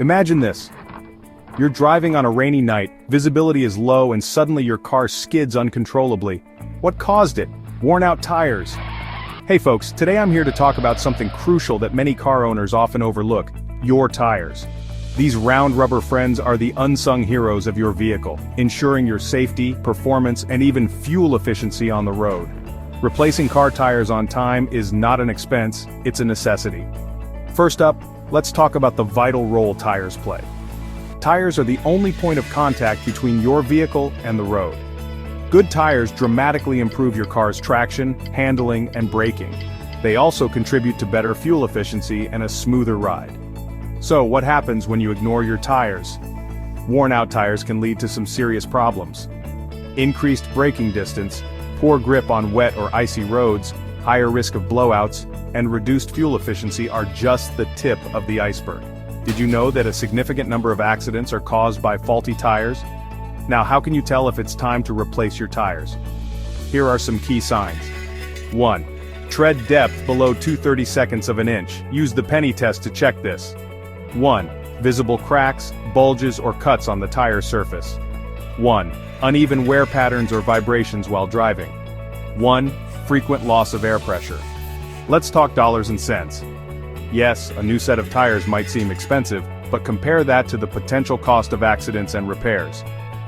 Imagine this. You're driving on a rainy night, visibility is low and suddenly your car skids uncontrollably. What caused it? Worn out tires. Hey folks, today I'm here to talk about something crucial that many car owners often overlook: your tires. These round rubber friends are the unsung heroes of your vehicle, ensuring your safety, performance, and even fuel efficiency on the road. Replacing car tires on time is not an expense, it's a necessity. First up, let's talk about the vital role tires play. Tires are the only point of contact between your vehicle and the road. Good tires dramatically improve your car's traction, handling, and braking. They also contribute to better fuel efficiency and a smoother ride. So, what happens when you ignore your tires? Worn-out tires can lead to some serious problems. Increased braking distance, poor grip on wet or icy roads, higher risk of blowouts, and reduced fuel efficiency are just the tip of the iceberg. Did you know that a significant number of accidents are caused by faulty tires? Now, how can you tell if it's time to replace your tires? Here are some key signs. 1. Tread depth below 2/32 of an inch. Use the penny test to check this. 1. Visible cracks, bulges, or cuts on the tire surface. 1. Uneven wear patterns or vibrations while driving. 1. Frequent loss of air pressure. Let's talk dollars and cents. Yes, a new set of tires might seem expensive, but compare that to the potential cost of accidents and repairs.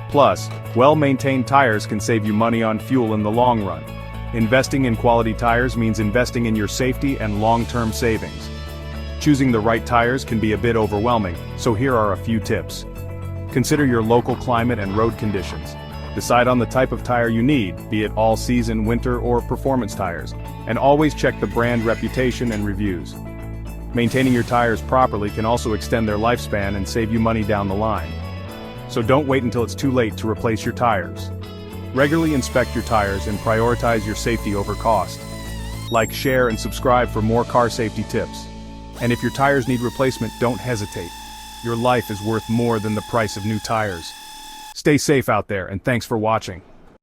Plus, well-maintained tires can save you money on fuel in the long run. Investing in quality tires means investing in your safety and long-term savings. Choosing the right tires can be a bit overwhelming, so here are a few tips. Consider your local climate and road conditions. Decide on the type of tire you need, be it all-season, winter, or performance tires, and always check the brand reputation and reviews. Maintaining your tires properly can also extend their lifespan and save you money down the line. So don't wait until it's too late to replace your tires. Regularly inspect your tires and prioritize your safety over cost. Like, share, and subscribe for more car safety tips. And if your tires need replacement, don't hesitate. Your life is worth more than the price of new tires. Stay safe out there, and thanks for watching.